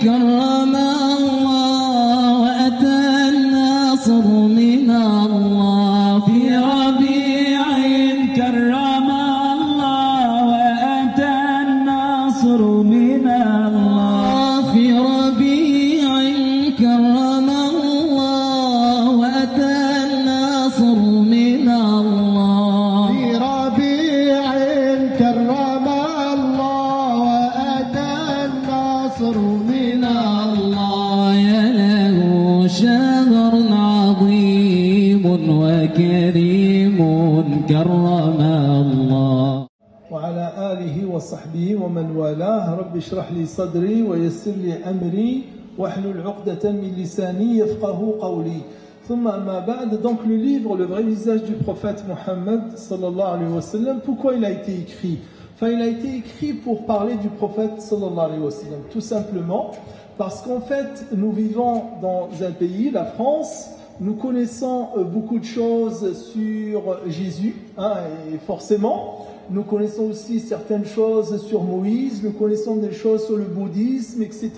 كرم الله وأتى النصر من الله في ربيع كرم الله وأتى النصر من الله في ربيع كرم الله وأتى النصر من الله في ربيع كرم الله وأتى النصر من الله يا له شهر عظيم وكريم كرم الله وعلى آله وصحبه ومن والاه. رب اشرح لي صدري ويسر لي أمري واحلل عقدة من لساني يفقه قولي. ثم أما بعد. Donc le livre, le vrai visage du prophète Mohammed sallallahu alayhi wa sallam, pourquoi il a été écrit? Enfin, il a été écrit pour parler du prophète sallallahu alayhi wa sallam, tout simplement parce qu'en fait, nous vivons dans un pays, la France, nous connaissons beaucoup de choses sur Jésus, et forcément, nous connaissons aussi certaines choses sur Moïse, nous connaissons des choses sur le bouddhisme, etc.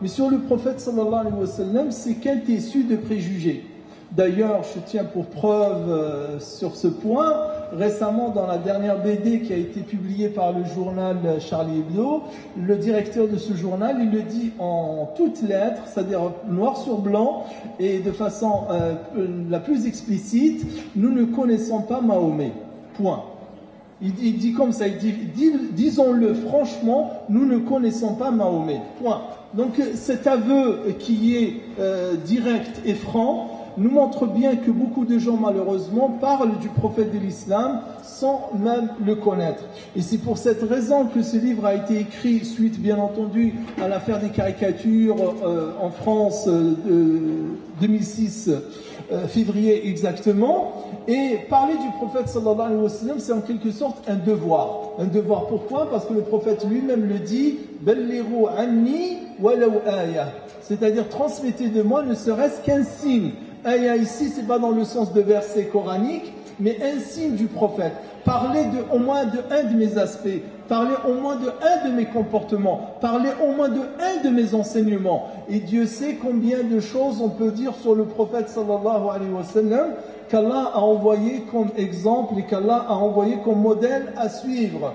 Mais sur le prophète sallallahu alayhi wa sallam, c'est qu'un tissu de préjugés. D'ailleurs, je tiens pour preuve sur ce point, récemment dans la dernière BD qui a été publiée par le journal Charlie Hebdo, le directeur de ce journal, il le dit en toutes lettres, c'est-à-dire noir sur blanc et de façon la plus explicite, nous ne connaissons pas Mahomet. Point. Il dit comme ça, il dit, disons-le franchement, nous ne connaissons pas Mahomet. Point. Donc cet aveu qui est direct et franc nous montre bien que beaucoup de gens malheureusement parlent du prophète de l'islam sans même le connaître. Et c'est pour cette raison que ce livre a été écrit suite bien entendu à l'affaire des caricatures en France 2006, février exactement. Et parler du prophète sallallahu alayhi wa sallam, c'est en quelque sorte un devoir. Un devoir pourquoi? Parce que le prophète lui-même le dit, Ballighu anni walaw aya. C'est-à-dire transmettez de moi ne serait-ce qu'un signe. Aya ici, c'est pas dans le sens de verset coranique, mais un signe du prophète. Parlez au moins de un de mes aspects, parlez au moins de un de mes comportements, parlez au moins de un de mes enseignements. Et Dieu sait combien de choses on peut dire sur le prophète sallallahu alayhi wa sallam, qu'Allah a envoyé comme exemple et qu'Allah a envoyé comme modèle à suivre.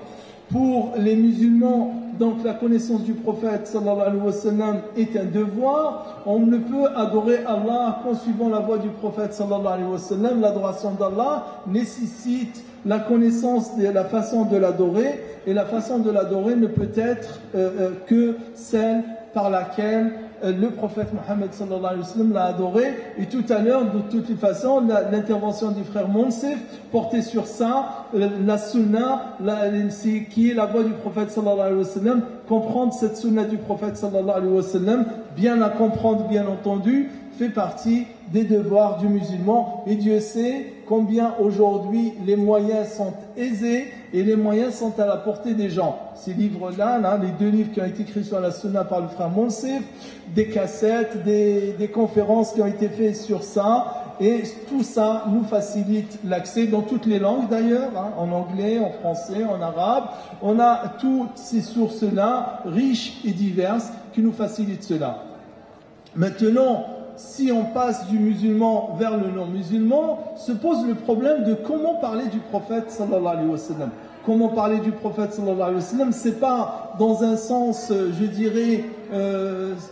Pour les musulmans, donc la connaissance du prophète sallallahu alayhi wa sallam est un devoir. On ne peut adorer Allah qu'en suivant la voie du prophète sallallahu alayhi wa sallam. L'adoration d'Allah nécessite la connaissance de la façon de l'adorer, et la façon de l'adorer ne peut être que celle par laquelle le prophète Mohammed sallallahu alayhi wa sallam l'a adoré. Et tout à l'heure, de toutes les façons, l'intervention du frère Monsef portait sur ça, la sunna, qui est la voie du prophète sallallahu alayhi wa sallam. Comprendre cette sunna du prophète sallallahu alayhi wa sallam, bien la comprendre bien entendu, fait partie des devoirs du musulman. Et Dieu sait combien aujourd'hui les moyens sont aisés et les moyens sont à la portée des gens. Ces livres-là, les deux livres qui ont été écrits sur la sunna par le frère Monsef, des cassettes, des conférences qui ont été faites sur ça, et tout ça nous facilite l'accès dans toutes les langues d'ailleurs, en anglais, en français, en arabe. On a toutes ces sources-là, riches et diverses, qui nous facilitent cela. Maintenant, si on passe du musulman vers le non-musulman, se pose le problème de comment parler du prophète sallallahu alayhi wa sallam. Comment parler du prophète sallallahu alayhi wa sallam, c'est pas dans un sens, je dirais,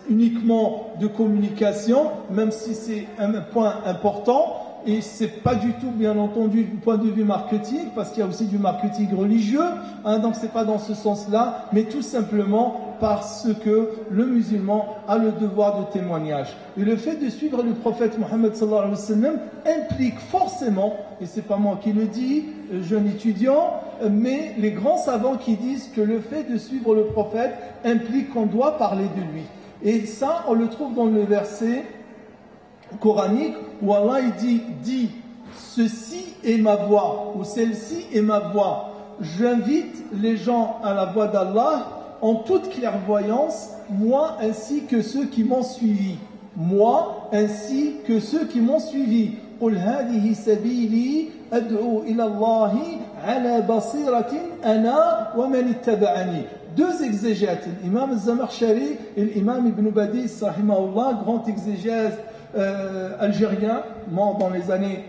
uniquement de communication, même si c'est un point important. Et c'est pas du tout, bien entendu, du point de vue marketing, parce qu'il y a aussi du marketing religieux, donc c'est pas dans ce sens-là, mais tout simplement parce que le musulman a le devoir de témoignage. Et le fait de suivre le prophète Mohammed sallallahu alayhi wa sallam implique forcément, et c'est pas moi qui le dis, jeune étudiant, mais les grands savants qui disent que le fait de suivre le prophète implique qu'on doit parler de lui. Et ça, on le trouve dans le verset coranique où Allah il dit ceci est ma voie ou celle-ci est ma voie. J'invite les gens à la voie d'Allah en toute clairvoyance, moi ainsi que ceux qui m'ont suivi. Moi ainsi que ceux qui m'ont suivi. قل هذه سبيلي أدعو إلى الله على بصيرة أنا ومن اتبعني. deux exégètes, l'imam al-Zamakhshari et l'imam Ibn Badis, rahimahullah, grand exégète algérien, mort dans les années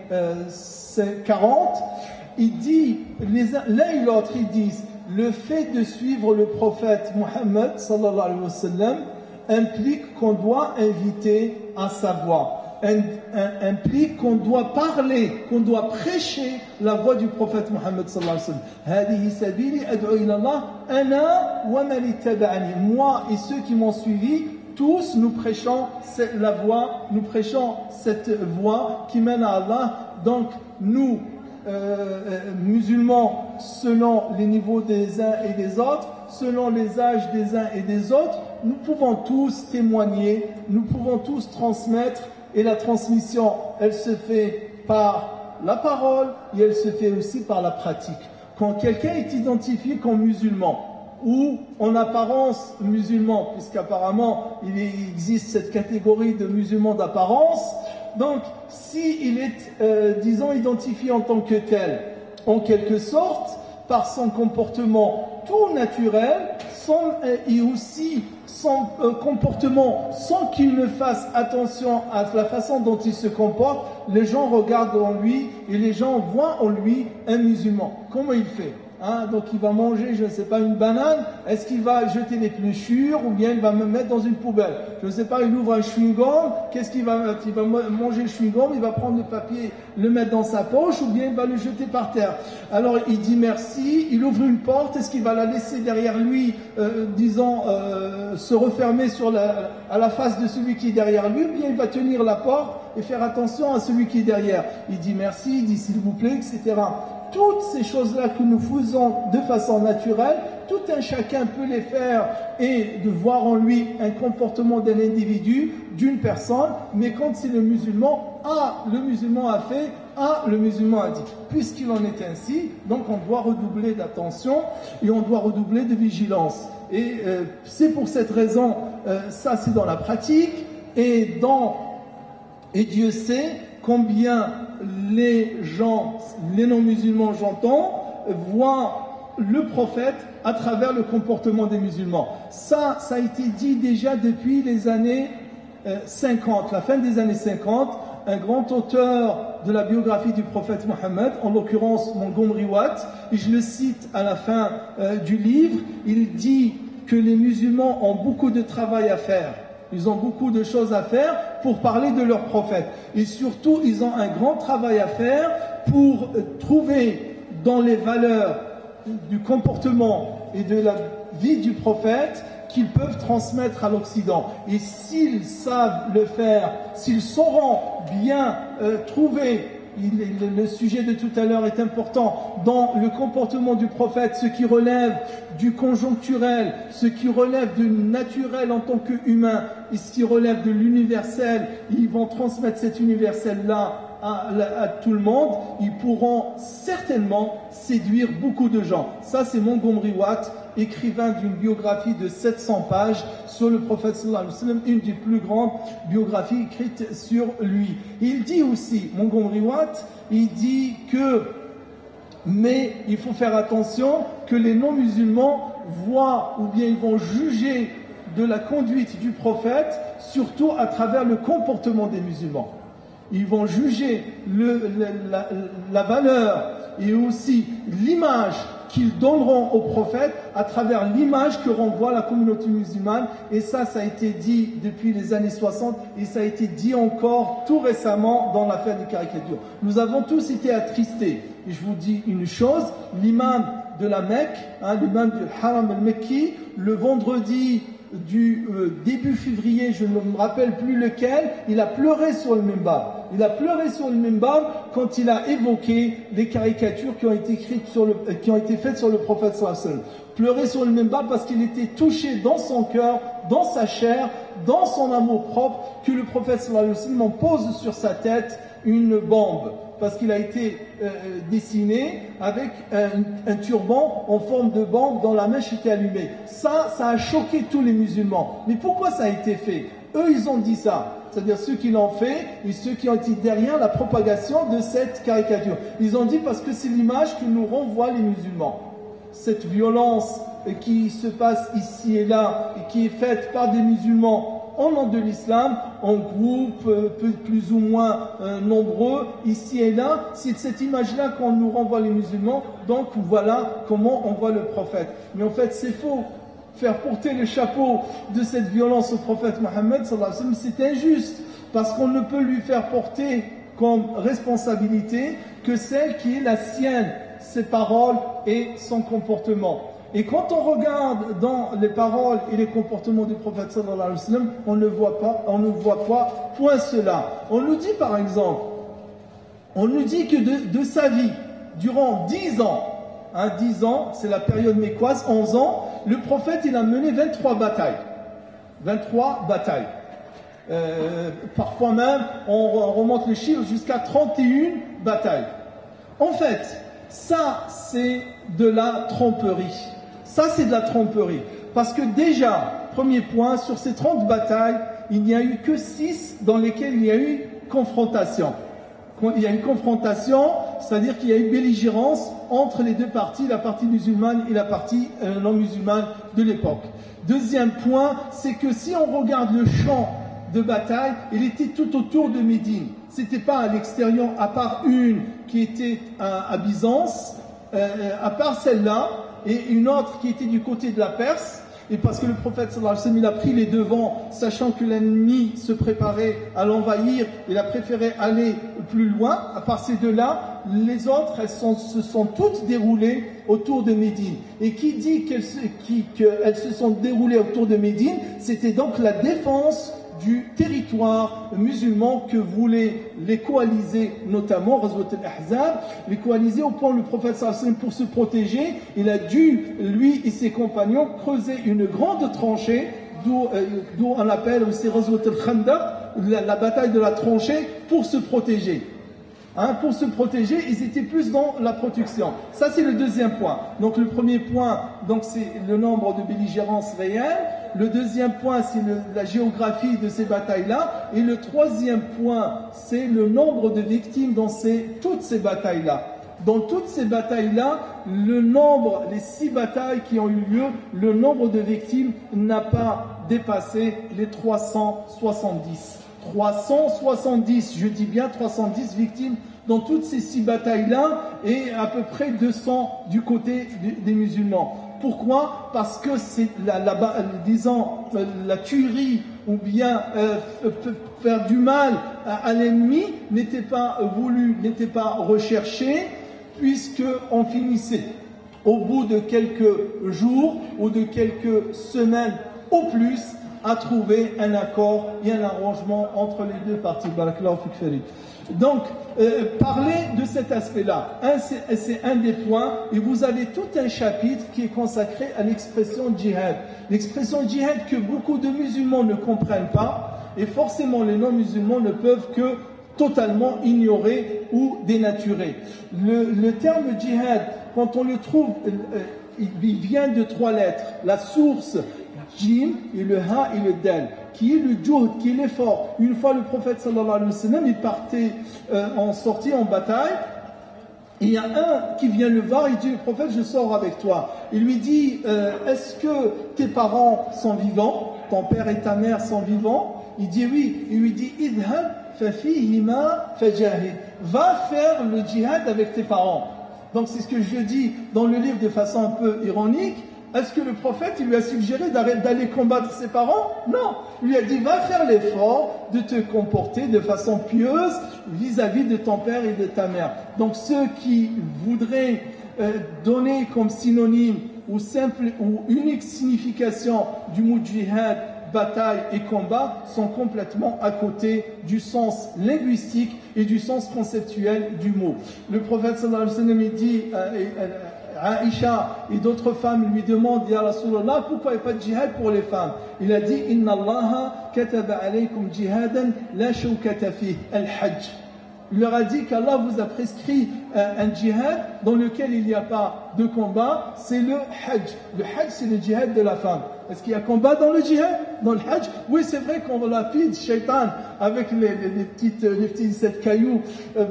40. Il dit, l'un et l'autre, ils disent, le fait de suivre le prophète Mohammed sallallahu alayhi wa sallam implique qu'on doit inviter à sa voix, implique qu'on doit parler, qu'on doit prêcher la voix du prophète Mohammed sallallahu alayhi wa sallam. Hadihi sabili ad'u ila Allah ana wa man ittaba'ani. Moi et ceux qui m'ont suivi, tous nous prêchons la voix, nous prêchons cette voix qui mène à Allah. Donc nous musulmans, selon les niveaux des uns et des autres, selon les âges des uns et des autres, nous pouvons tous témoigner, nous pouvons tous transmettre, et la transmission, elle se fait par la parole et elle se fait aussi par la pratique. Quand quelqu'un est identifié comme musulman, ou en apparence musulman, puisqu'apparemment il existe cette catégorie de musulmans d'apparence, donc s'il est, disons, identifié en tant que tel, en quelque sorte, par son comportement tout naturel, et aussi son comportement sans qu'il ne fasse attention à la façon dont il se comporte, les gens regardent en lui et les gens voient en lui un musulman. Comment il fait? Donc il va manger, je ne sais pas, une banane, est-ce qu'il va jeter l'épluchure ou bien il va me mettre dans une poubelle? Je ne sais pas, il ouvre un chewing-gum, qu'est-ce qu'il va faire? Il va manger le chewing-gum, il va prendre le papier, le mettre dans sa poche ou bien il va le jeter par terre. Alors il dit merci, il ouvre une porte, est-ce qu'il va la laisser derrière lui, disons, se refermer à la face de celui qui est derrière lui, ou bien il va tenir la porte et faire attention à celui qui est derrière. Il dit merci, il dit s'il vous plaît, etc. Toutes ces choses-là que nous faisons de façon naturelle, tout un chacun peut les faire et de voir en lui un comportement d'un individu, d'une personne, mais quand c'est le musulman a fait, le musulman a dit. Puisqu'il en est ainsi, donc on doit redoubler d'attention et on doit redoubler de vigilance. Et c'est pour cette raison, ça c'est dans la pratique, et Dieu sait combien les gens, les non-musulmans, j'entends, voient le prophète à travers le comportement des musulmans. Ça a été dit déjà depuis les années 50, la fin des années 50. Un grand auteur de la biographie du prophète Mohammed, en l'occurrence Montgomery Watt, et je le cite à la fin du livre, il dit que les musulmans ont beaucoup de travail à faire. Ils ont beaucoup de choses à faire pour parler de leur prophète. Et surtout, ils ont un grand travail à faire pour trouver dans les valeurs du comportement et de la vie du prophète qu'ils peuvent transmettre à l'Occident. Et s'ils savent le faire, s'ils sauront bien trouver, le sujet de tout à l'heure est important, dans le comportement du prophète, ce qui relève du conjoncturel, ce qui relève du naturel en tant qu'humain, et ce qui relève de l'universel, ils vont transmettre cet universel-là à tout le monde, ils pourront certainement séduire beaucoup de gens. Ça, c'est Montgomery Watt, écrivain d'une biographie de 700 pages sur le prophète sallallahu alayhi wa sallam, une des plus grandes biographies écrites sur lui. Il dit aussi, Montgomery Watt, il dit que, mais il faut faire attention que les non-musulmans voient ou bien ils vont juger de la conduite du prophète, surtout à travers le comportement des musulmans. Ils vont juger la valeur et aussi l'image qu'ils donneront au prophète à travers l'image que renvoie la communauté musulmane. Et ça a été dit depuis les années 60 et ça a été dit encore tout récemment dans l'affaire des caricatures. Nous avons tous été attristés. Et je vous dis une chose, l'imam de la Mecque, l'imam du Haram al-Mekki, le vendredi du début février, je ne me rappelle plus lequel, il a pleuré sur le minbar. Il a pleuré sur le minbar quand il a évoqué les caricatures qui ont été faites sur le prophète sallallahu alayhi wa sallam. Pleurer sur le minbar parce qu'il était touché dans son cœur, dans sa chair, dans son amour propre, que le prophète sallallahu alayhi wa sallam pose sur sa tête une bombe. Parce qu'il a été dessiné avec un turban en forme de bombe dont la mèche était allumée. Ça a choqué tous les musulmans. Mais pourquoi ça a été fait? Eux, ils ont dit ça. C'est-à-dire ceux qui l'ont fait et ceux qui ont été derrière la propagation de cette caricature. Ils ont dit parce que c'est l'image que nous renvoient les musulmans. Cette violence qui se passe ici et là et qui est faite par des musulmans au nom de l'islam, en groupe, plus ou moins nombreux, ici et là, c'est cette image-là qu'on nous renvoie les musulmans, donc voilà comment on voit le prophète. Mais en fait c'est faux. Faire porter le chapeau de cette violence au prophète Mohammed, c'est injuste, parce qu'on ne peut lui faire porter comme responsabilité que celle qui est la sienne, ses paroles et son comportement. Et quand on regarde dans les paroles et les comportements du prophète sallallahu alayhi wa sallam, on ne voit pas point cela. On nous dit par exemple, on nous dit que de sa vie, durant 10 ans, 10 ans, c'est la période mécoise, 11 ans, le prophète il a mené 23 batailles. 23 batailles. Parfois même, on remonte le chiffre jusqu'à 31 batailles. En fait, ça c'est de la tromperie. Ça c'est de la tromperie. Parce que déjà, premier point, sur ces 30 batailles, il n'y a eu que 6 dans lesquelles il y a eu confrontation. Il y a eu confrontation, c'est-à-dire qu'il y a eu belligérance entre les deux parties, la partie musulmane et la partie non musulmane de l'époque. Deuxième point, c'est que si on regarde le champ de bataille, il était tout autour de Médine. C'était pas à l'extérieur, à part une qui était à Byzance, à part celle-là, et une autre qui était du côté de la Perse. Et parce que le prophète sallallahu alayhi wa sallam, il a pris les devants, sachant que l'ennemi se préparait à l'envahir, il a préféré aller plus loin. À part ces deux-là, les autres, se sont toutes déroulées autour de Médine. Et qui dit qu'elles se sont déroulées autour de Médine, c'était donc la défense du territoire musulman que voulaient les coalisés, notamment Ghazwat al-Ahzab, les coalisés au point où le prophète sallallahu alayhi wa sallam, pour se protéger, il a dû, lui et ses compagnons, creuser une grande tranchée, d'où on appelle aussi Ghazwat al-Khandaq, la bataille de la tranchée, pour se protéger. Pour se protéger, ils étaient plus dans la protection. Ça, c'est le deuxième point. Donc, le premier point, donc, c'est le nombre de belligérances réelles. Le deuxième point, c'est la géographie de ces batailles-là. Et le troisième point, c'est le nombre de victimes dans toutes ces batailles-là. Dans toutes ces batailles-là, les 6 batailles qui ont eu lieu, le nombre de victimes n'a pas dépassé les 370. 370, je dis bien 310 victimes dans toutes ces 6 batailles-là et à peu près 200 du côté des musulmans. Pourquoi? Parce que c'est la tuerie ou bien faire du mal à l'ennemi n'était pas voulu, n'était pas recherché, puisqu'on finissait au bout de quelques jours ou de quelques semaines au plus à trouver un accord et un arrangement entre les deux parties. Donc, parler de cet aspect-là, c'est un des points, et vous avez tout un chapitre qui est consacré à l'expression djihad. L'expression djihad que beaucoup de musulmans ne comprennent pas, et forcément les non-musulmans ne peuvent que totalement ignorer ou dénaturer. Le terme djihad, quand on le trouve, il vient de 3 lettres. La source, Jim, et le Ha et le Dal, qui est le juhd, qui est l'effort. Une fois le prophète sallallahu alayhi wa sallam, il partait en sortie en bataille, et il y a un qui vient le voir, il dit, le prophète, je sors avec toi. Il lui dit, est-ce que tes parents sont vivants? Ton père et ta mère sont vivants? Il dit oui. Il lui dit, idhab fafihima fajahid. Va faire le djihad avec tes parents. Donc c'est ce que je dis dans le livre de façon un peu ironique. Est-ce que le prophète il lui a suggéré d'aller combattre ses parents? Non. Il lui a dit, va faire l'effort de te comporter de façon pieuse vis-à-vis de ton père et de ta mère. Donc ceux qui voudraient donner comme synonyme ou simple ou unique signification du mot djihad, bataille et combat sont complètement à côté du sens linguistique et du sens conceptuel du mot. Le prophète sallallahu alayhi wa sallam dit Aïcha et d'autres femmes lui demandent, Ya Rasulallah, pourquoi il n'y a pas de djihad pour les femmes? Il a dit, Inna Allaha kataba alaykum jihadan la shawkata fih, al-hajj. Il leur a dit qu'Allah vous a prescrit un djihad dans lequel il n'y a pas de combat, c'est le hajj. Le hajj, c'est le djihad de la femme. Est-ce qu'il y a combat dans le djihad, dans le hajj? Oui, c'est vrai qu'on lapide shaitan avec les petits 7 cailloux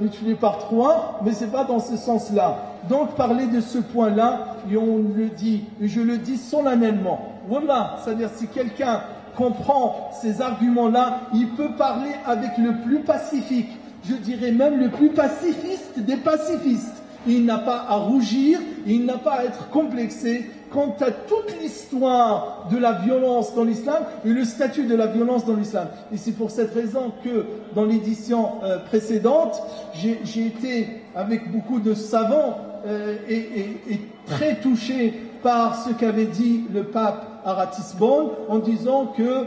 multipliés par 3, mais c'est pas dans ce sens-là. Donc, parler de ce point-là, et on le dit, et je le dis solennellement. Wallah, c'est-à-dire si quelqu'un comprend ces arguments-là, il peut parler avec le plus pacifique, je dirais même le plus pacifiste des pacifistes. Il n'a pas à rougir, il n'a pas à être complexé quant à toute l'histoire de la violence dans l'islam et le statut de la violence dans l'islam. Et c'est pour cette raison que dans l'édition précédente, j'ai été avec beaucoup de savants et très touché par ce qu'avait dit le pape à Ratisbonne en disant que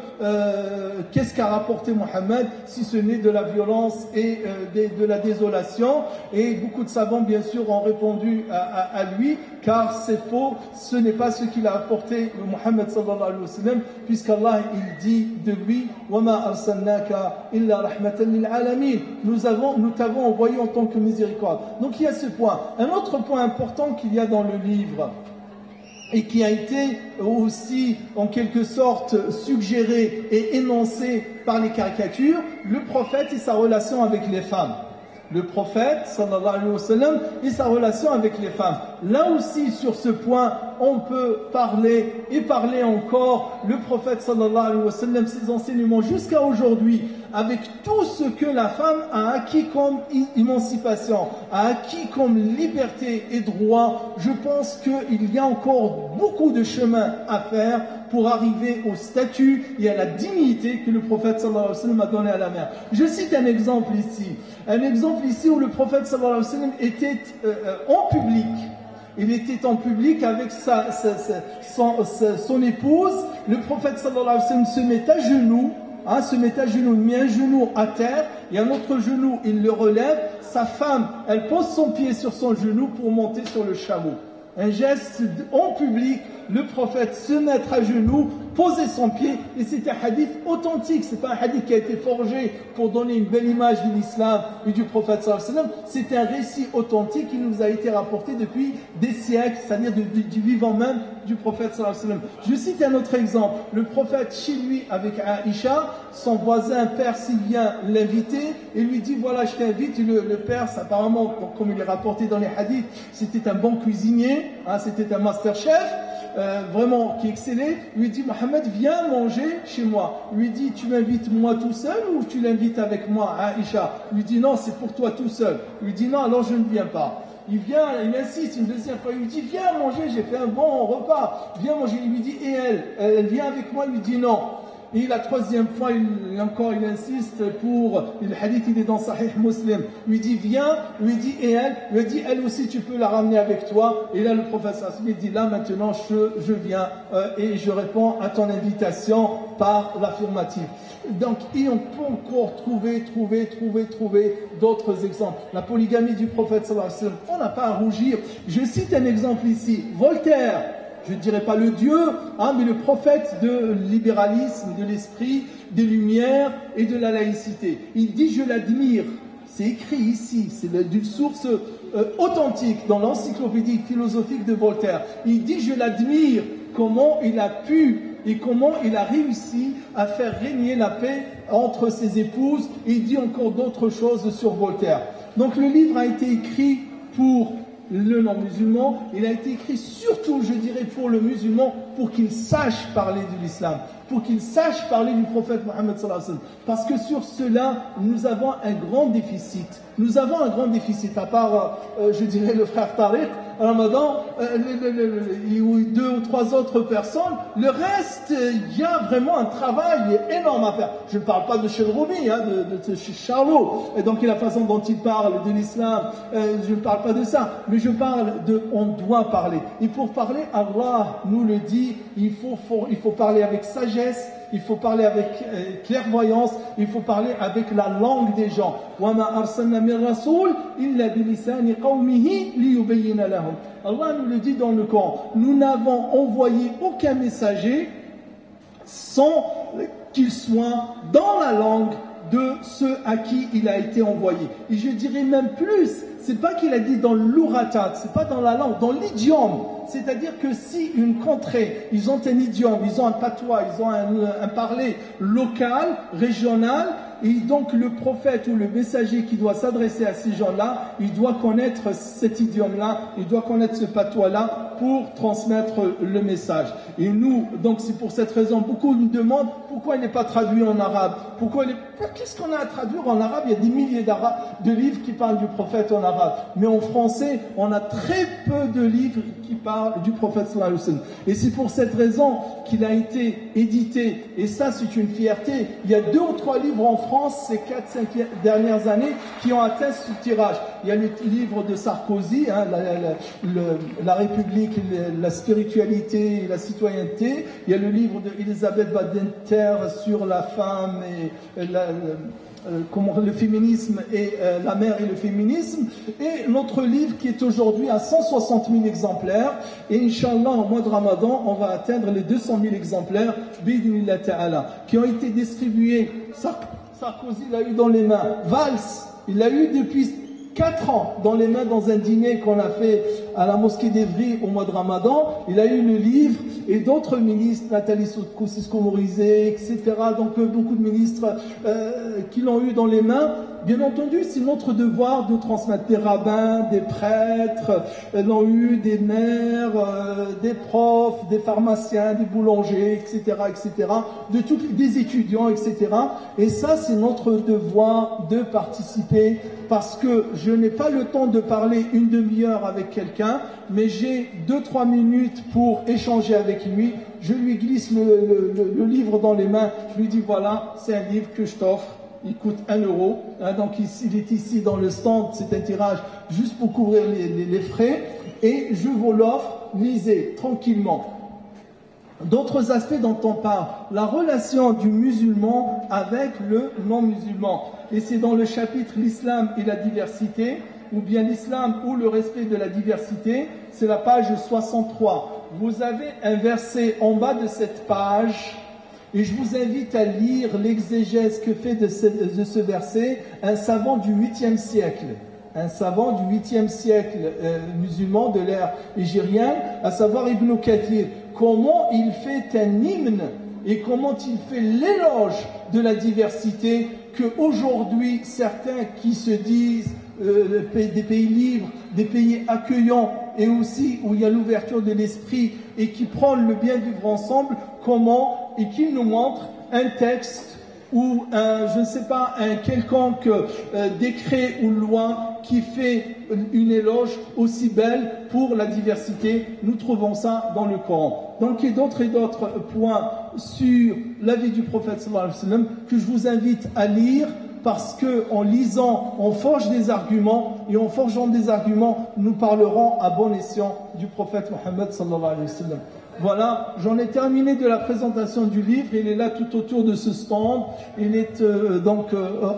qu'est-ce qu'a rapporté Mohammed si ce n'est de la violence et de la désolation, et beaucoup de savants bien sûr ont répondu à lui car c'est faux, ce n'est pas ce qu'il a apporté Mohammed sallallahu alayhi wa sallam, puisqu'Allah il dit de lui وَمَا أَرْسَلْنَاكَ إِلَّا رَحْمَةً لِلْعَالَمِينَ, nous t'avons envoyé en tant que miséricorde. Donc il y a ce point. Un autre point important qu'il y a dans le livre et qui a été aussi en quelque sorte suggéré et énoncé par les caricatures, le prophète et sa relation avec les femmes. Le prophète, sallallahu alayhi wa sallam, et sa relation avec les femmes. Là aussi, sur ce point, on peut parler et parler encore. Le prophète, sallallahu alayhi wa sallam, ses enseignements jusqu'à aujourd'hui, avec tout ce que la femme a acquis comme émancipation, a acquis comme liberté et droit, je pense qu'il y a encore beaucoup de chemin à faire pour arriver au statut et à la dignité que le prophète sallallahu alayhi wa sallam a donné à la mère. Je cite un exemple ici. Un exemple ici où le prophète sallallahu alayhi wa sallam était en public. Il était en public avec son épouse. Le prophète sallallahu alayhi wa sallam se met à genoux. Il met un genou à terre et un autre genou, il le relève. Sa femme, elle pose son pied sur son genou pour monter sur le chameau. Un geste en public, le prophète se mettre à genoux, poser son pied, et c'est un hadith authentique, c'est pas un hadith qui a été forgé pour donner une belle image de l'islam et du prophète sallallahu alayhi wa sallam, c'est un récit authentique qui nous a été rapporté depuis des siècles, c'est-à-dire du vivant même du prophète sallallahu alayhi wa sallam. Je cite un autre exemple, le prophète chez lui avec Aïcha, son voisin perse il vient l'inviter et lui dit voilà je t'invite, le perse apparemment comme il est rapporté dans les hadiths, c'était un bon cuisinier, c'était un master chef, vraiment qui excellait, lui dit Mohammed viens manger chez moi. Lui dit tu m'invites moi tout seul ou tu l'invites avec moi Aïcha? Lui dit non c'est pour toi tout seul. Lui dit non alors je ne viens pas. Il vient, il insiste une deuxième fois, il lui dit viens manger, j'ai fait un bon repas, viens manger. Il lui dit et elle vient avec moi, il lui dit non. Et la troisième fois, il insiste pour, le hadith il est dans Sahih Muslim, lui dit viens, lui dit et elle, lui dit elle aussi tu peux la ramener avec toi. Et là le professeur il dit là maintenant je viens et je réponds à ton invitation par l'affirmative. Donc et on peut encore trouver d'autres exemples. La polygamie du prophète sallallahu alayhi wa sallam, on n'a pas à rougir. Je cite un exemple ici, Voltaire. Je ne dirais pas le Dieu, mais le prophète de libéralisme, de l'esprit, des Lumières et de la laïcité. Il dit « Je l'admire ». C'est écrit ici, c'est d'une source authentique dans l'encyclopédie philosophique de Voltaire. Il dit « Je l'admire ». Comment il a pu et comment il a réussi à faire régner la paix entre ses épouses. Et il dit encore d'autres choses sur Voltaire. Donc le livre a été écrit pour le non-musulman, il a été écrit surtout, je dirais, pour le musulman, pour qu'il sache parler de l'islam, pour qu'il sache parler du prophète Mohammed sallallahu alayhi wa sallam. Parce que sur cela, nous avons un grand déficit. Nous avons un grand déficit, à part, je dirais, le frère Tariq, Ramadan, ou 2 ou 3 autres personnes. Le reste, il y a vraiment un travail énorme à faire. Je ne parle pas de Chelroumi, de Charlot, et donc la façon dont il parle de l'islam, je ne parle pas de ça, mais je parle on doit parler. Et pour parler, Allah nous le dit, il faut parler avec sagesse, il faut parler avec clairvoyance, il faut parler avec la langue des gens. Allah nous le dit dans le Coran. Nous n'avons envoyé aucun messager sans qu'il soit dans la langue de ceux à qui il a été envoyé. Et je dirais même plus, c'est pas qu'il a dit dans l'ouratat, c'est pas dans la langue, dans l'idiome. C'est-à-dire que si une contrée, ils ont un idiome, ils ont un patois, ils ont un parler local, régional, et donc le prophète ou le messager qui doit s'adresser à ces gens-là, il doit connaître cet idiome-là, il doit connaître ce patois-là pour transmettre le message. Et nous, donc c'est pour cette raison, beaucoup nous demandent pourquoi il n'est pas traduit en arabe. Qu'est-ce qu'on a à traduire en arabe? Il y a des milliers de livres qui parlent du prophète en arabe. Mais en français, on a très peu de livres qui parlent du prophète sallallahu alayhi wa sallam. Et c'est pour cette raison qu'il a été édité. Et ça, c'est une fierté. Il y a 2 ou 3 livres en France, ces 4-5 dernières années, qui ont atteint ce tirage. Il y a le livre de Sarkozy, hein, la République, la spiritualité et la citoyenneté. Il y a le livre d'Elisabeth Badinter sur la femme et le féminisme et la mère et le féminisme, et notre livre qui est aujourd'hui à 160 000 exemplaires, et Inch'Allah au mois de Ramadan on va atteindre les 200 000 exemplaires bi'idhnillah ta'ala, qui ont été distribués. Sarkozy l'a eu dans les mains, Valls il l'a eu depuis 4 ans dans les mains dans un dîner qu'on a fait à la mosquée d'Evry au mois de Ramadan. Il a eu le livre, et d'autres ministres, Nathalie Kosciusko-Morizet, etc. Donc beaucoup de ministres qui l'ont eu dans les mains. Bien entendu, c'est notre devoir de transmettre. Des rabbins, des prêtres l'ont eu, des maires, des profs, des pharmaciens, des boulangers, etc., etc., des étudiants, etc. Et ça, c'est notre devoir de participer, parce que je n'ai pas le temps de parler une demi-heure avec quelqu'un, mais j'ai 2-3 minutes pour échanger avec lui. Je lui glisse le livre dans les mains. Je lui dis voilà, c'est un livre que je t'offre. Il coûte 1 euro. Hein, donc il est ici dans le stand. C'est un tirage juste pour couvrir les frais. Et je vous l'offre. Lisez tranquillement. D'autres aspects dont on parle, la relation du musulman avec le non-musulman. Et c'est dans le chapitre l'islam et la diversité, ou bien l'islam ou le respect de la diversité, c'est la page 63. Vous avez un verset en bas de cette page, et je vous invite à lire l'exégèse que fait de ce verset un savant du 8e siècle. Un savant du 8e siècle musulman de l'ère égérienne, à savoir Ibn Kathir. Comment il fait un hymne et comment il fait l'éloge de la diversité, qu'aujourd'hui certains qui se disent des pays libres, des pays accueillants, et aussi où il y a l'ouverture de l'esprit et qui prennent le bien vivre ensemble, comment, et qu'ils nous montrent un texte ou je ne sais pas, un quelconque décret ou loi qui fait une éloge aussi belle pour la diversité. Nous trouvons ça dans le Coran. Donc il y a d'autres et d'autres points sur la vie du prophète sallallahu alayhi wa sallam que je vous invite à lire, parce que en lisant, on forge des arguments, et en forgeant des arguments, nous parlerons à bon escient du prophète Mohammed sallallahu alayhi wa sallam. Voilà, j'en ai terminé de la présentation du livre. Il est là tout autour de ce stand. Il est donc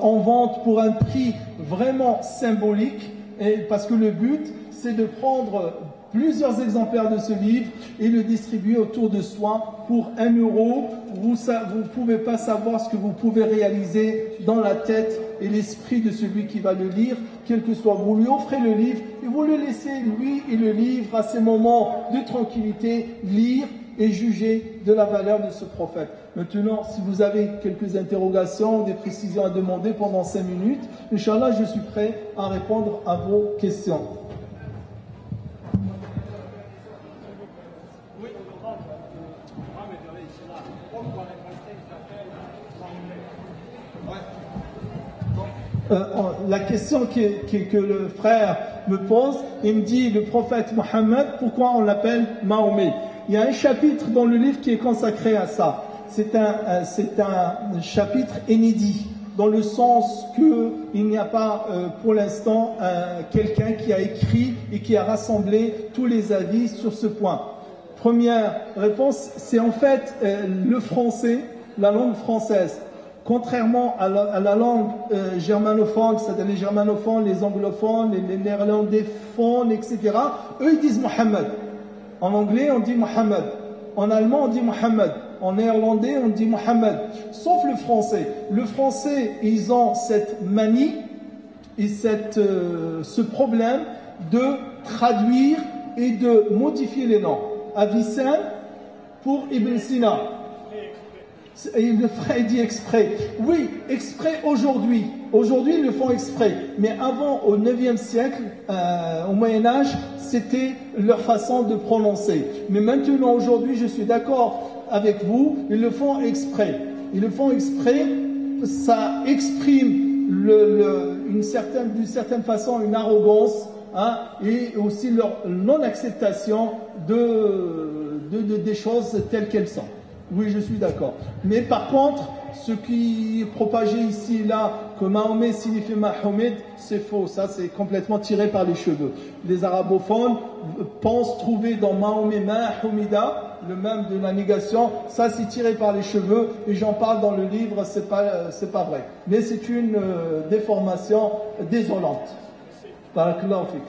en vente pour un prix vraiment symbolique, et parce que le but, c'est de prendre plusieurs exemplaires de ce livre et le distribuer autour de soi pour 1 euro. Vous ne pouvez pas savoir ce que vous pouvez réaliser dans la tête et l'esprit de celui qui va le lire, quel que soit. Vous lui offrez le livre et vous le laissez, lui et le livre, à ces moments de tranquillité, lire et juger de la valeur de ce prophète. Maintenant, si vous avez quelques interrogations ou des précisions à demander pendant 5 minutes, Inch'Allah, je suis prêt à répondre à vos questions. La question que le frère me pose, il me dit, le prophète Mohammed, pourquoi on l'appelle Mahomet? Il y a un chapitre dans le livre qui est consacré à ça. C'est un chapitre inédit, dans le sens qu'il n'y a pas pour l'instant quelqu'un qui a écrit et qui a rassemblé tous les avis sur ce point. Première réponse, c'est en fait le français, la langue française. Contrairement à la langue germanophone, c'est-à-dire les germanophones, les anglophones, les néerlandophones, etc., eux ils disent Mohammed. En anglais on dit Mohammed. En allemand on dit Mohammed. En néerlandais, on dit Mohammed, sauf le français. Le français, ils ont cette manie et ce problème de traduire et de modifier les noms. Avicenne pour Ibn Sina. Et le frère dit exprès. Oui, exprès aujourd'hui. Aujourd'hui, ils le font exprès. Mais avant, au 9e siècle, au Moyen-Âge, c'était leur façon de prononcer. Mais maintenant, aujourd'hui, je suis d'accord avec vous, ils le font exprès. Ils le font exprès, ça exprime d'une certaine façon une arrogance, hein, et aussi leur non-acceptation des choses telles qu'elles sont. Oui, je suis d'accord. Mais par contre, ce qui est propagé ici et là, que Mahomet signifie Mahomet, c'est faux. Ça, c'est complètement tiré par les cheveux. Les arabophones pensent trouver dans Mahomet Mahomida, le même de la négation. Ça, c'est tiré par les cheveux. Et j'en parle dans le livre, c'est pas vrai. Mais c'est une déformation désolante. Barakallahu fik.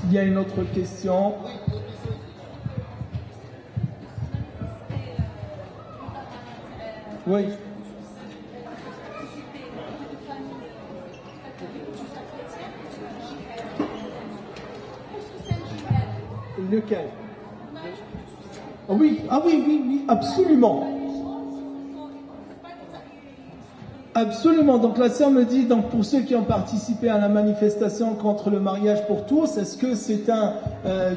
Il y a une autre question. Oui. Lequel? Oui, oui, absolument. Absolument. Donc la sœur me dit, donc pour ceux qui ont participé à la manifestation contre le mariage pour tous, est-ce que c'est un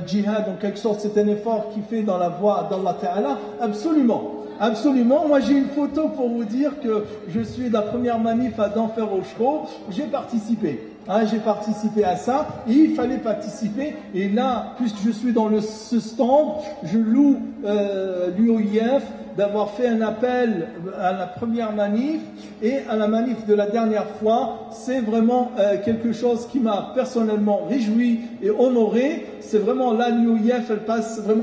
djihad, en quelque sorte, c'est un effort qui fait dans la voie d'Allah Ta'ala? Absolument. Absolument. Moi, j'ai une photo pour vous dire que je suis de la première manif à Denfert au Chro. J'ai participé. Hein, j'ai participé à ça et il fallait participer. Et là, puisque je suis dans ce stand, je loue l'UOIF d'avoir fait un appel à la première manif et à la manif de la dernière fois. C'est vraiment quelque chose qui m'a personnellement réjoui et honoré. C'est vraiment là, l'UOIF,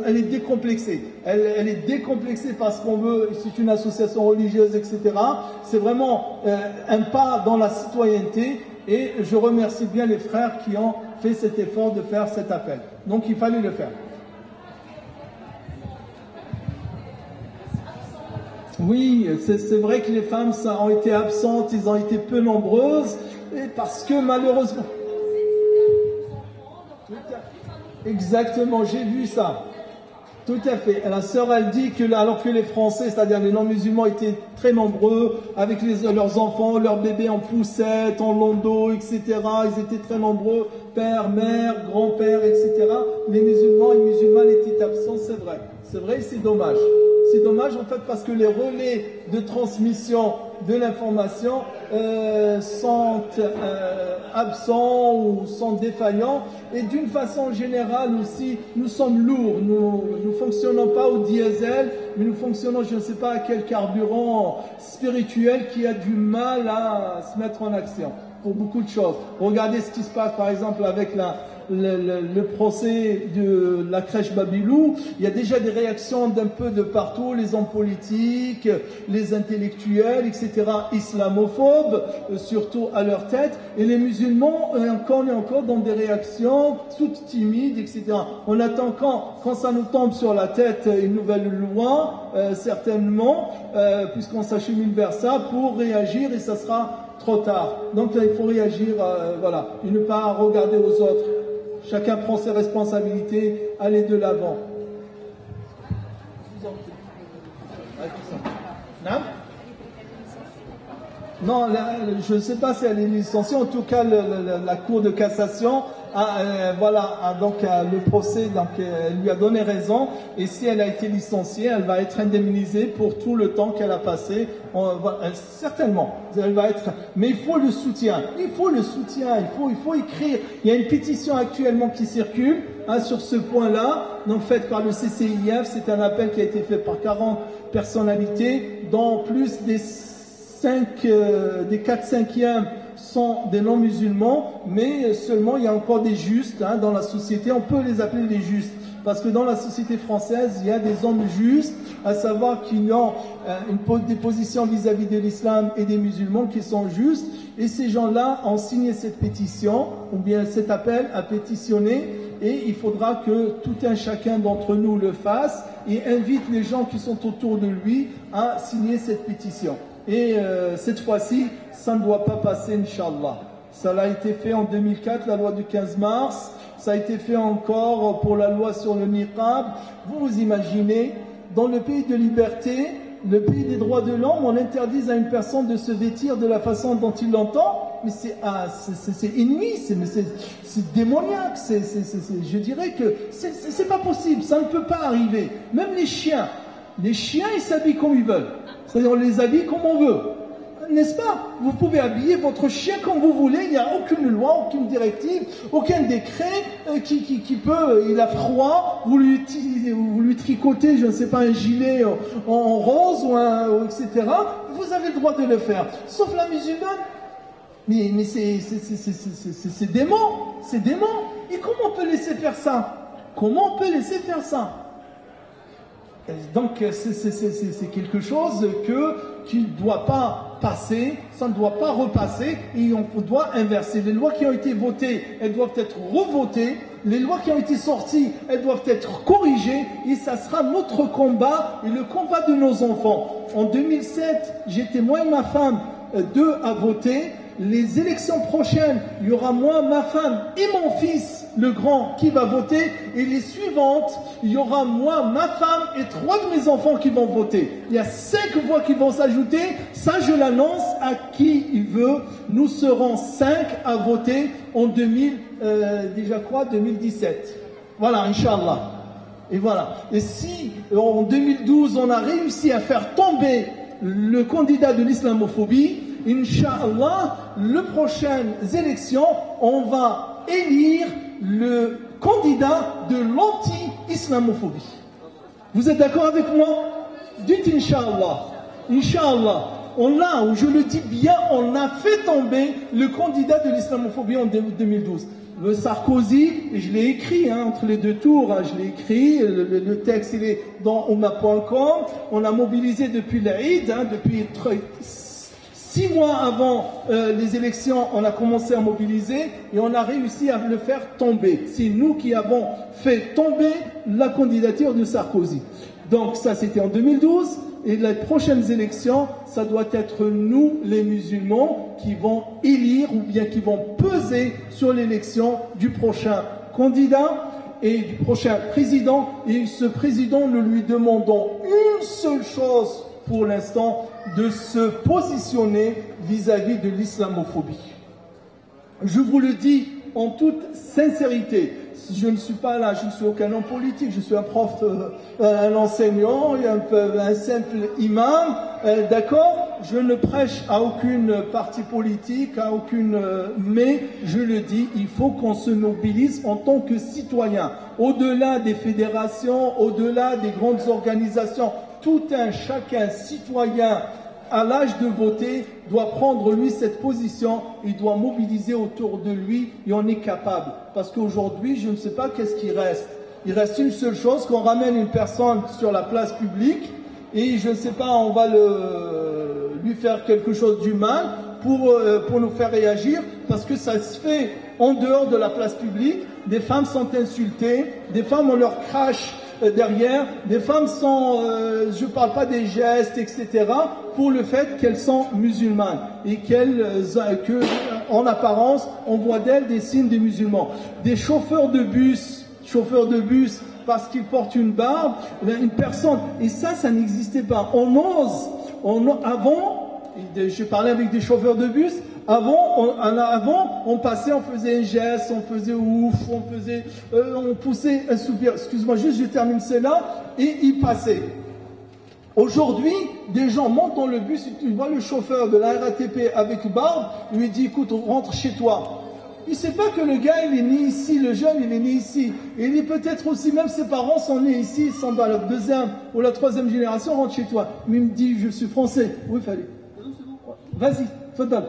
elle est décomplexée. Elle est décomplexée parce qu'on veut, c'est une association religieuse, etc. C'est vraiment un pas dans la citoyenneté. Et je remercie bien les frères qui ont fait cet effort de faire cet appel. Donc il fallait le faire. Oui, c'est vrai que les femmes ont été absentes, ils ont été peu nombreuses, et parce que malheureusement... Exactement, j'ai vu ça. Tout à fait. Et la sœur, elle dit que alors que les Français, c'est-à-dire les non-musulmans, étaient très nombreux, avec leurs enfants, leurs bébés en poussette, en landau, etc. Ils étaient très nombreux, père, mère, grand-père, etc. Les musulmans et musulmanes étaient absents, c'est vrai. C'est vrai, c'est dommage. C'est dommage en fait parce que les relais de transmission de l'information sont absents ou sont défaillants. Et d'une façon générale aussi, nous sommes lourds. Nous ne fonctionnons pas au diesel, mais nous fonctionnons, je ne sais pas à quel carburant spirituel qui a du mal à se mettre en action pour beaucoup de choses. Regardez ce qui se passe par exemple avec le procès de la crèche Babilou. Il y a déjà des réactions d'un peu de partout, les hommes politiques, les intellectuels, etc., islamophobes, surtout à leur tête, et les musulmans, on est encore dans des réactions toutes timides, etc. On attend quand ça nous tombe sur la tête une nouvelle loi, certainement, puisqu'on s'achemine vers ça, pour réagir, et ça sera trop tard. Donc là, il faut réagir, voilà, et ne pas regarder aux autres. Chacun prend ses responsabilités, aller de l'avant. Non, je ne sais pas si elle est licenciée. En tout cas, la Cour de cassation le procès, donc elle lui a donné raison. Et si elle a été licenciée, elle va être indemnisée pour tout le temps qu'elle a passé. Certainement, elle va être. Mais il faut le soutien. Il faut le soutien. Il faut écrire. Il y a une pétition actuellement qui circule sur ce point-là, donc faite par le CCIF. C'est un appel qui a été fait par 40 personnalités, dont plus des 4/5 sont des non-musulmans, mais seulement il y a encore des justes dans la société. On peut les appeler les justes Parce que dans la société française, il y a des hommes justes, à savoir qui ont des positions vis-à-vis de l'islam et des musulmans qui sont justes. Et ces gens-là ont signé cette pétition, ou bien cet appel à pétitionner. Et il faudra que tout un chacun d'entre nous le fasse et invite les gens qui sont autour de lui à signer cette pétition. Et cette fois-ci, ça ne doit pas passer, Inch'Allah. Ça a été fait en 2004, la loi du 15 mars. Ça a été fait encore pour la loi sur le niqab. Vous vous imaginez, dans le pays de liberté, le pays des droits de l'homme, on interdise à une personne de se vêtir de la façon dont il l'entend. Mais c'est inouï, c'est démoniaque. Je dirais que c'est pas possible, ça ne peut pas arriver. Même les chiens, ils s'habillent comme ils veulent. C'est-à-dire, on les habille comme on veut. N'est-ce pas? Vous pouvez habiller votre chien comme vous voulez, il n'y a aucune loi, aucune directive, aucun décret qui peut, il a froid, vous lui tricotez, je ne sais pas, un gilet en rose ou etc. Vous avez le droit de le faire. Sauf la musulmane. Mais c'est dément, c'est dément. Et comment on peut laisser faire ça? Comment on peut laisser faire ça? Donc c'est quelque chose qui ne doit pas passer, ça ne doit pas repasser, et on doit inverser. Les lois qui ont été votées, elles doivent être revotées. Les lois qui ont été sorties, elles doivent être corrigées, et ça sera notre combat et le combat de nos enfants. En 2007, j'étais moi et ma femme deux à voter. Les élections prochaines, il y aura moi, ma femme et mon fils, le grand, qui va voter. Et les suivantes, il y aura moi, ma femme et 3 de mes enfants qui vont voter. Il y a 5 voix qui vont s'ajouter. Ça, je l'annonce à qui il veut. Nous serons 5 à voter en 2017. Voilà, Inch'Allah. Et voilà. Et si en 2012, on a réussi à faire tomber le candidat de l'islamophobie, Inch'Allah, les prochaines élections, on va élire le candidat de l'anti-islamophobie. Vous êtes d'accord avec moi? Dites Inch'Allah. Inch'Allah. Je le dis bien, on a fait tomber le candidat de l'islamophobie en 2012. Le Sarkozy, je l'ai écrit entre les deux tours, je l'ai écrit, le texte il est dans Ouma.com. On a mobilisé depuis l'Aïd, depuis 6 mois avant les élections, on a commencé à mobiliser et on a réussi à le faire tomber. C'est nous qui avons fait tomber la candidature de Sarkozy. Donc ça, c'était en 2012. Et les prochaines élections, ça doit être nous, les musulmans, qui vont élire ou bien qui vont peser sur l'élection du prochain candidat et du prochain président. Et ce président, nous lui demandons une seule chose pour l'instant, de se positionner vis-à-vis de l'islamophobie. Je vous le dis en toute sincérité, je ne suis pas là, je ne suis aucun homme politique, je suis un prof, un enseignant, un simple imam, d'accord? Je ne prêche à aucune parti politique, mais je le dis, il faut qu'on se mobilise en tant que citoyen. Au-delà des fédérations, au-delà des grandes organisations, tout un chacun citoyen à l'âge de voter doit prendre lui cette position, il doit mobiliser autour de lui et on est capable. Parce qu'aujourd'hui, je ne sais pas qu'est-ce qui reste. Il reste une seule chose, qu'on ramène une personne sur la place publique et je ne sais pas, on va lui faire quelque chose du mal pour nous faire réagir parce que ça se fait en dehors de la place publique. Des femmes sont insultées, des femmes on leur crache derrière, des femmes sont, je ne parle pas des gestes, etc., pour le fait qu'elles sont musulmanes et qu'en apparence, on voit d'elles des signes des musulmans. Des chauffeurs de bus, parce qu'ils portent une barbe, une personne, et ça n'existait pas. Avant, je parlais avec des chauffeurs de bus, avant, on passait, on faisait un geste, on faisait ouf, on poussait un soupir. Excuse-moi, juste, je termine cela, et il passait. Aujourd'hui, des gens montent dans le bus, tu vois le chauffeur de la RATP avec barbe, lui dit, écoute, rentre chez toi. Il ne sait pas que le gars, il est né ici, le jeune, il est né ici. Et il est peut-être aussi, même ses parents sont nés ici, ils sont dans la 2e ou la 3e génération, rentre chez toi. Mais il me dit, je suis français. Oui, fallait. Vas-y, fadal.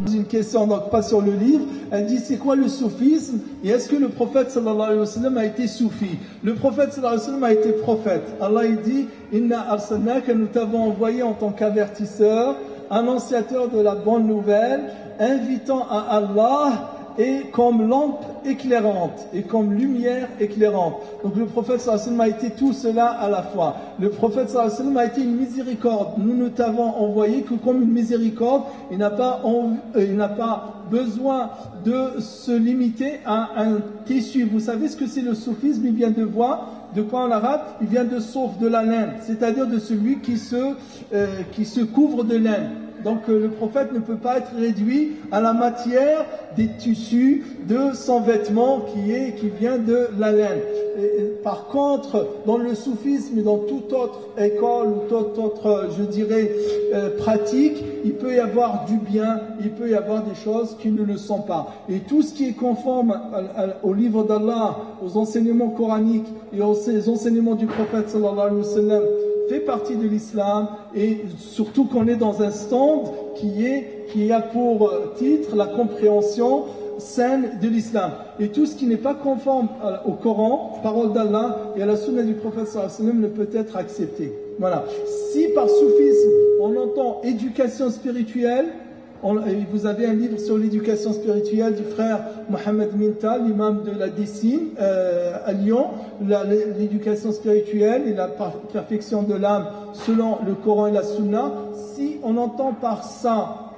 Une question, donc pas sur le livre, elle dit c'est quoi le soufisme et est-ce que le prophète sallallahu alayhi wa sallam a été soufi? Le prophète sallallahu alayhi wa sallam a été prophète. Allah il dit Inna arsalnaka, nous t'avons envoyé en tant qu'avertisseur, annonciateur de la bonne nouvelle, invitant à Allah et comme lampe éclairante et comme lumière éclairante. Donc le prophète sallallahu alayhi wa sallam a été tout cela à la fois. Le prophète sallallahu alayhi wa sallam a été une miséricorde. Nous ne t'avons envoyé que comme une miséricorde. Il n'a pas besoin de se limiter à un tissu. Vous savez ce que c'est le soufisme? Il vient de quoi en arabe? Il vient de sauf, de la laine, c'est-à-dire de celui qui se couvre de laine. Donc le prophète ne peut pas être réduit à la matière des tissus de son vêtement qui vient de la laine. Par contre, dans le soufisme et dans toute autre école ou toute autre, je dirais, pratique, il peut y avoir du bien, il peut y avoir des choses qui ne le sont pas. Et tout ce qui est conforme au livre d'Allah, aux enseignements coraniques et aux enseignements du prophète sallallahu alayhi wa sallam, fait partie de l'islam, et surtout qu'on est dans un stand qui a pour titre la compréhension saine de l'islam. Et tout ce qui n'est pas conforme au Coran, parole d'Allah et à la sunna du prophète sallallahu alayhi wa sallam ne peut être accepté. Voilà. Si par soufisme on entend éducation spirituelle, vous avez un livre sur l'éducation spirituelle du frère Mohamed Minta, l'imam de la Décime à Lyon, l'éducation spirituelle et la perfection de l'âme selon le Coran et la Sunna. Si on entend par ça,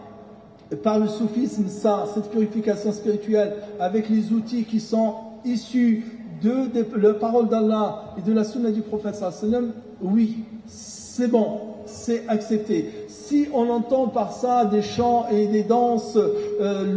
par le soufisme, cette purification spirituelle avec les outils qui sont issus de la parole d'Allah et de la Sunna du prophète sallallahu alayhi wa sallam, oui, c'est bon, c'est accepté. Si on entend par ça des chants et des danses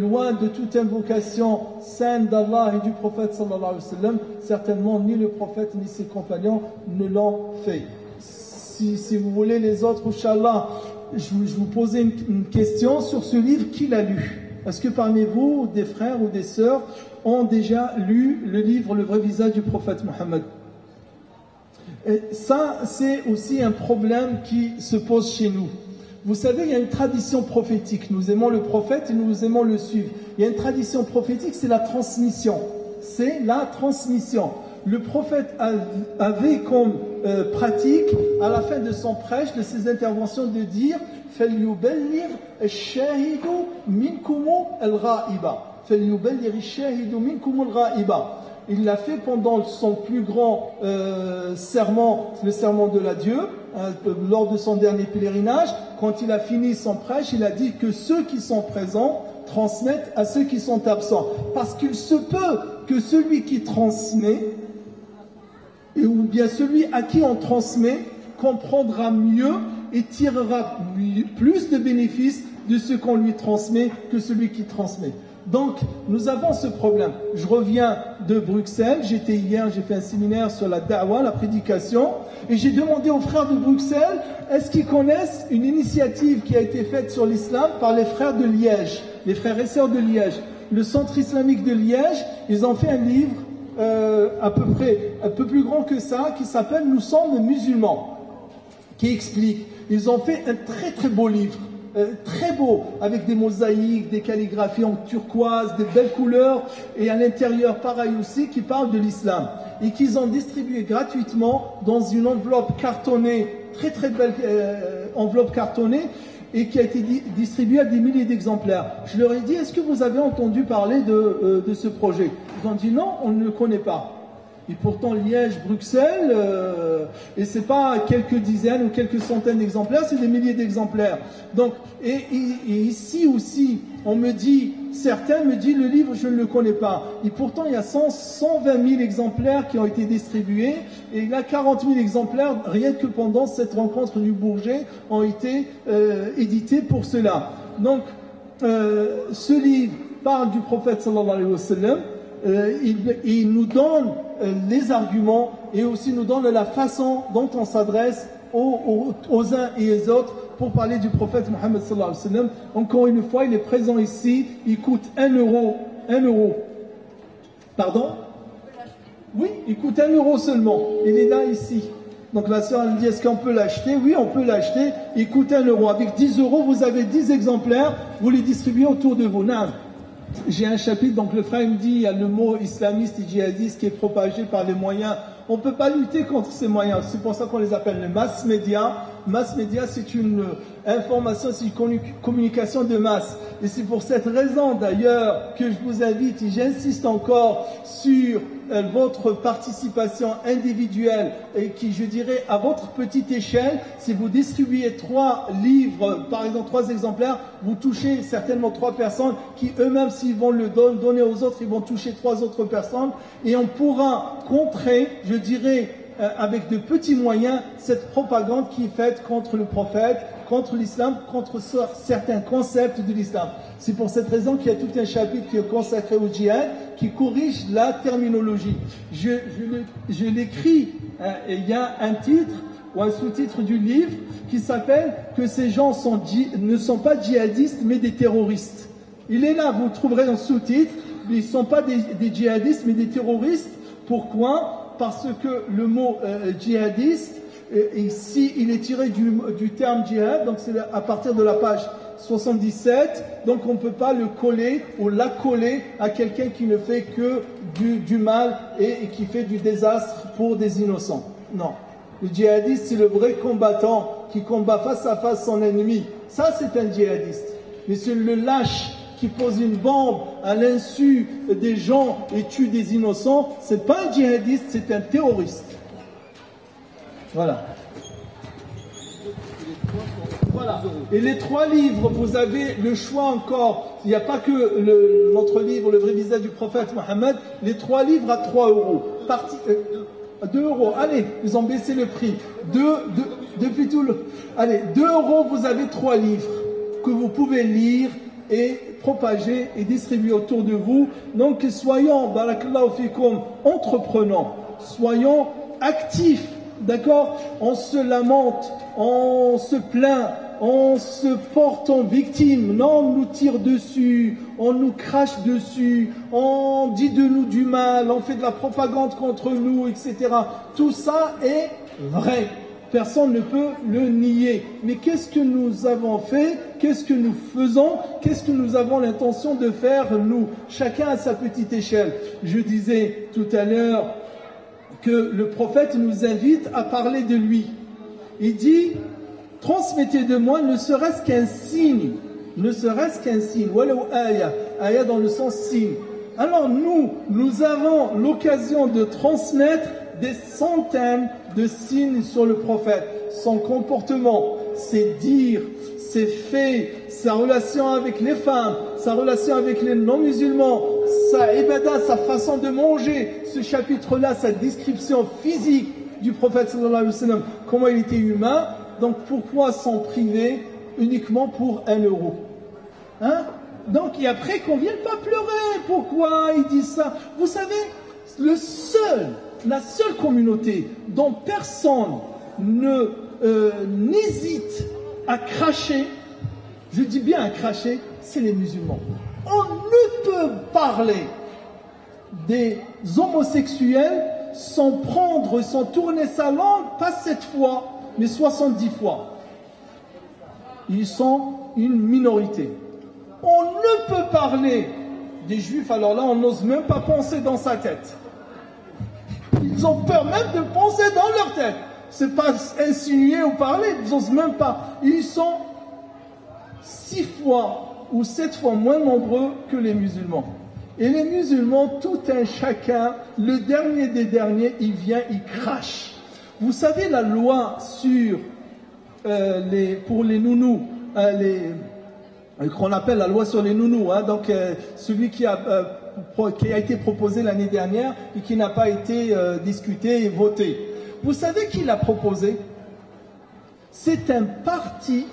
loin de toute invocation saine d'Allah et du prophète sallallahu alayhi wa sallam, certainement ni le prophète ni ses compagnons ne l'ont fait. Si vous voulez les autres, Inch'Allah, je vous posais une question sur ce livre, qui l'a lu? Est-ce que parmi vous, des frères ou des sœurs, ont déjà lu le livre Le vrai visage du prophète Mohammed? Et ça, c'est aussi un problème qui se pose chez nous. Vous savez, il y a une tradition prophétique. Nous aimons le prophète et nous aimons le suivre. Il y a une tradition prophétique, c'est la transmission. C'est la transmission. Le prophète avait comme pratique, à la fin de son prêche, de ses interventions, de dire « فَلْيُبَلِّغْ الشَّاهِدُ مِنْكُمُ الْغَائِبَ » فَلْيُبَلِّغْ الشَّاهِدُ مِنْكُمُ الْغَائِبَ. Il l'a fait pendant son plus grand serment, le serment de l'adieu, lors de son dernier pèlerinage. Quand il a fini son prêche, il a dit que ceux qui sont présents transmettent à ceux qui sont absents. Parce qu'il se peut que celui qui transmet, ou bien celui à qui on transmet, comprendra mieux et tirera plus de bénéfices de ce qu'on lui transmet que celui qui transmet. Donc, nous avons ce problème. Je reviens de Bruxelles, j'étais hier, j'ai fait un séminaire sur la da'wa, la prédication, et j'ai demandé aux frères de Bruxelles, est-ce qu'ils connaissent une initiative qui a été faite sur l'islam par les frères de Liège, les frères et sœurs de Liège. Le centre islamique de Liège, ils ont fait un livre à peu près, un peu plus grand que ça, qui s'appelle « Nous sommes musulmans », qui explique. Ils ont fait un très très beau livre. Très beau, avec des mosaïques, des calligraphies en turquoise, des belles couleurs, et à l'intérieur pareil aussi, qui parle de l'islam, et qu'ils ont distribué gratuitement dans une enveloppe cartonnée, très très belle enveloppe cartonnée, et qui a été distribuée à des milliers d'exemplaires. Je leur ai dit, est-ce que vous avez entendu parler de ce projet? Ils ont dit non, on ne le connaît pas. Et pourtant Liège, Bruxelles, et c'est pas quelques dizaines ou quelques centaines d'exemplaires, c'est des milliers d'exemplaires. Donc, et ici aussi, on me dit, certains me disent le livre je ne le connais pas. Et pourtant il y a 120 000 exemplaires qui ont été distribués, et il y a 40 000 exemplaires rien que pendant cette rencontre du Bourget ont été édités pour cela. Donc, ce livre parle du prophète sallallahu alayhi wa sallam. Il nous donne les arguments et aussi nous donne la façon dont on s'adresse aux uns et aux autres pour parler du prophète Mohammed sallallahu alayhi wa sallam. Encore une fois, il est présent ici, il coûte 1 euro. 1 euro. Pardon? Oui, il coûte 1 euro seulement. Il est là ici. Donc la sœur elle dit, est-ce qu'on peut l'acheter? Oui, on peut l'acheter. Il coûte 1 euro. Avec 10 euros, vous avez 10 exemplaires. Vous les distribuez autour de vous. Non. J'ai un chapitre, donc le frère me dit, il y a le mot islamiste et djihadiste qui est propagé par les moyens. On ne peut pas lutter contre ces moyens. C'est pour ça qu'on les appelle les mass médias. Mass média, c'est une information, c'est une communication de masse. Et c'est pour cette raison d'ailleurs que je vous invite, et j'insiste encore sur votre participation individuelle et qui, je dirais, à votre petite échelle, si vous distribuez 3 livres, par exemple 3 exemplaires, vous touchez certainement 3 personnes qui eux-mêmes, s'ils vont le donner aux autres, ils vont toucher 3 autres personnes et on pourra contrer, je dirais, avec de petits moyens, cette propagande qui est faite contre le prophète, contre l'islam, contre certains concepts de l'islam. C'est pour cette raison qu'il y a tout un chapitre qui est consacré au djihad, qui corrige la terminologie. Je l'écris, et il y a un titre ou un sous-titre du livre qui s'appelle « Que ces gens ne sont pas djihadistes mais des terroristes ». Il est là, vous trouverez un sous-titre, ils ne sont pas des djihadistes mais des terroristes. Pourquoi ? Parce que le mot djihadiste, ici, il est tiré du terme djihad, donc c'est à partir de la page 77, donc on ne peut pas le coller ou la coller à quelqu'un qui ne fait que du mal et qui fait du désastre pour des innocents. Non. Le djihadiste, c'est le vrai combattant qui combat face à face son ennemi. Ça, c'est un djihadiste. Mais c'est le lâche qui pose une bombe à l'insu des gens et tue des innocents, c'est pas un djihadiste, c'est un terroriste. Voilà. Voilà. Et les 3 livres, vous avez le choix encore. Il n'y a pas que notre livre, Le vrai visage du prophète Mohammed. Les 3 livres à 3 euros. 2 euros. Allez, ils ont baissé le prix. Depuis tout le. Allez, 2 euros, vous avez 3 livres que vous pouvez lire et propager et distribuer autour de vous. Donc soyons, barakallahu fikum, entreprenants, soyons actifs, d'accord? On se lamente, on se plaint, on se porte en victime, non, on nous tire dessus, on nous crache dessus, on dit de nous du mal, on fait de la propagande contre nous, etc. Tout ça est vrai. Personne ne peut le nier. Mais qu'est-ce que nous avons fait? Qu'est-ce que nous faisons? Qu'est-ce que nous avons l'intention de faire, nous? Chacun à sa petite échelle. Je disais tout à l'heure que le prophète nous invite à parler de lui. Il dit, transmettez de moi ne serait-ce qu'un signe. Ne serait-ce qu'un signe. Walau aya. Aya dans le sens signe. Alors nous avons l'occasion de transmettre des centaines de signes sur le prophète, son comportement, ses dires, ses faits, sa relation avec les femmes, sa relation avec les non-musulmans, sa ibada, sa façon de manger. Ce chapitre-là, sa description physique du prophète sallallahu alayhi wa sallam, comment il était humain. Donc pourquoi s'en priver uniquement pour 1 euro? Hein? Donc et après qu'on vienne pas pleurer. Pourquoi il dit ça? Vous savez, la seule communauté dont personne n'hésite à cracher, je dis bien à cracher, c'est les musulmans. On ne peut parler des homosexuels sans tourner sa langue, pas 7 fois, mais 70 fois. Ils sont une minorité. On ne peut parler des juifs, alors là on n'ose même pas penser dans sa tête. Ils ont peur même de penser dans leur tête. C'est pas insinuer ou parler, ils n'osent même pas. Ils sont 6 fois ou 7 fois moins nombreux que les musulmans. Et les musulmans, tout un chacun, le dernier des derniers, il vient, il crache. Vous savez la loi sur pour les nounous, qu'on appelle la loi sur les nounous, hein, donc celui qui a été proposé l'année dernière et qui n'a pas été discuté et voté. Vous savez qui l'a proposé? C'est un parti,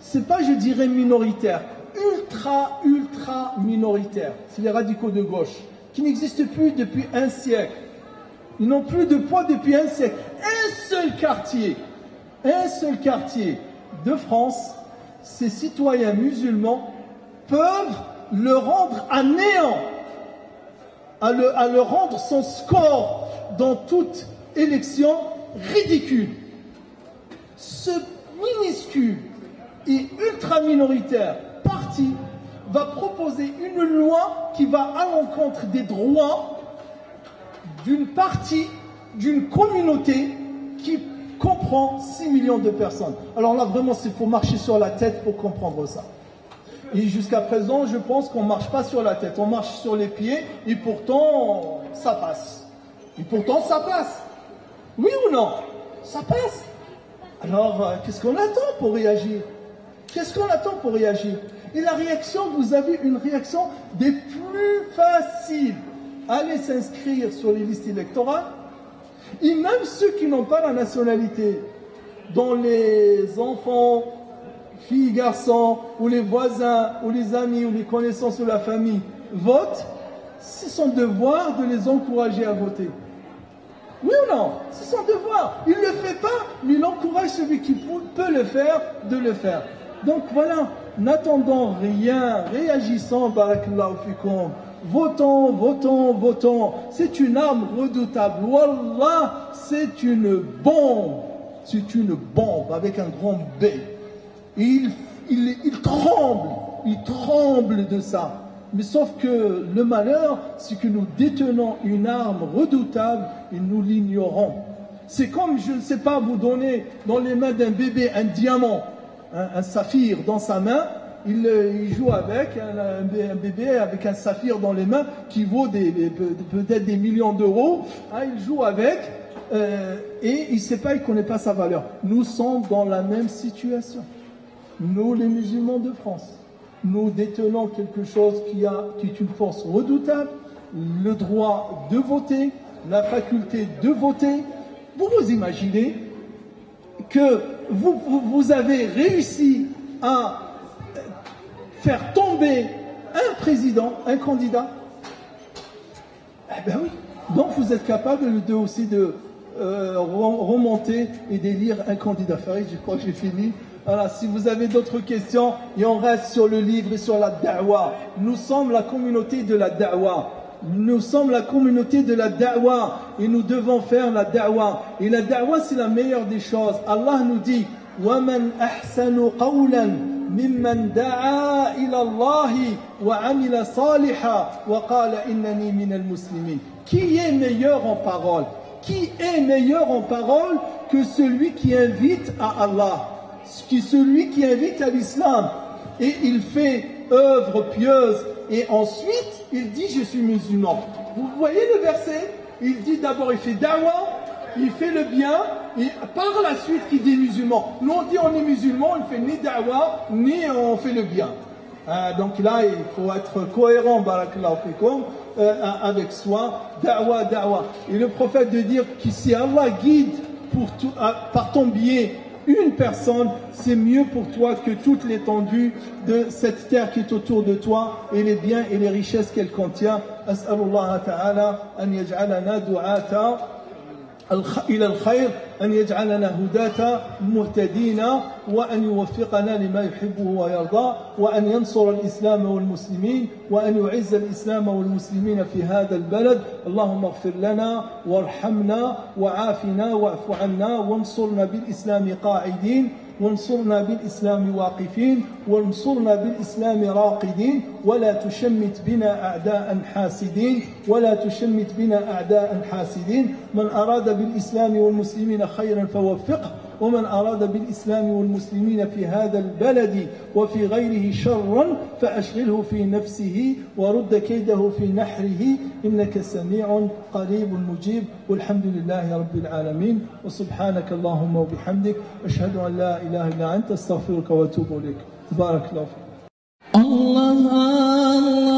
c'est pas, je dirais, minoritaire, ultra minoritaire. C'est les radicaux de gauche, qui n'existent plus depuis un siècle. Ils n'ont plus de poids depuis un siècle. Un seul quartier de France, ces citoyens musulmans peuvent le rendre à néant, à le rendre son score dans toute élection ridicule, ce minuscule et ultra minoritaire parti va proposer une loi qui va à l'encontre des droits d'une partie, d'une communauté qui comprend 6 millions de personnes. Alors là, vraiment, il faut marcher sur la tête pour comprendre ça. Et jusqu'à présent, je pense qu'on ne marche pas sur la tête, on marche sur les pieds, et pourtant, ça passe. Et pourtant, ça passe. Oui ou non? Ça passe. Alors, qu'est-ce qu'on attend pour réagir? Qu'est-ce qu'on attend pour réagir? Et la réaction, vous avez une réaction des plus faciles. Allez s'inscrire sur les listes électorales. Et même ceux qui n'ont pas la nationalité, dont les enfants, filles, garçons, ou les voisins, ou les amis, ou les connaissances de la famille votent, c'est son devoir de les encourager à voter. Oui ou non? C'est son devoir. Il ne le fait pas, mais il encourage celui qui peut le faire de le faire. Donc voilà, n'attendons rien, réagissons, barakallahu fikum. Votons, votons, votons. C'est une arme redoutable. Wallah, c'est une bombe. C'est une bombe avec un grand B. Et il tremble de ça. Mais sauf que le malheur, c'est que nous détenons une arme redoutable et nous l'ignorons. C'est comme, je ne sais pas, vous donner dans les mains d'un bébé un diamant, un saphir dans sa main, il joue avec, un bébé avec un saphir dans les mains qui vaut peut-être des millions d'euros, il joue avec et il ne sait pas, il ne connaît pas sa valeur. Nous sommes dans la même situation. Nous, les musulmans de France, nous détenons quelque chose qui est une force redoutable, le droit de voter, la faculté de voter. Vous vous imaginez que vous avez réussi à faire tomber un président, un candidat? Eh bien oui. Donc vous êtes capable aussi de remonter et d'élire un candidat. Farid, je crois que j'ai fini. Voilà, si vous avez d'autres questions, et on reste sur le livre et sur la da'wa. Nous sommes la communauté de la da'wa. Nous sommes la communauté de la da'wa et nous devons faire la da'wa. Et la da'wa, c'est la meilleure des choses. Allah nous dit وَمَنْ أَحْسَنُ قَوْلًا مِمَّنْ دَعَا إِلَى اللَّهِ وَعَمِلَ صَالِحًا وَقَالَ إِنَّنِي مِنَ الْمُسْلِمِينَ. Qui est meilleur en parole? Qui est meilleur en parole que celui qui invite à Allah, celui qui invite à l'islam, et il fait œuvre pieuse et ensuite il dit je suis musulman. Vous voyez le verset? Il dit d'abord il fait da'wa, il fait le bien, et par la suite il dit musulman. Nous on dit on est musulman, on ne fait ni da'wa ni on fait le bien. Donc là il faut être cohérent, barakallahu fikum, avec soi, da'wa, da'wa. Et le prophète de dire que si Allah guide par ton biais une personne, c'est mieux pour toi que toute l'étendue de cette terre qui est autour de toi et les biens et les richesses qu'elle contient. As'alullah ta'ala an yaj'alana du'ata إلى الخير، أن يجعلنا هداة مهتدين، وأن يوفقنا لما يحبه ويرضى، وأن ينصر الإسلام والمسلمين، وأن يعز الإسلام والمسلمين في هذا البلد. اللهم اغفر لنا وارحمنا وعافنا واعف عنا وانصرنا بالإسلام قاعدين، وانصرنا بالإسلام واقفين، وانصرنا بالإسلام راقدين، ولا تشمت بنا أعداء حاسدين، ولا تشمت بنا أعداء حاسدين. من أراد بالإسلام والمسلمين خيرا فوفقه، ومن أراد بالإسلام والمسلمين في هذا البلد وفي غيره شرا فأشغله في نفسه ورد كيده في نحره، إنك سميع قريب مجيب. والحمد لله رب العالمين، وسبحانك اللهم وبحمدك، أشهد أن لا إله إلا أنت، أستغفرك وأتوب إليك. بارك الله فيك. الله الله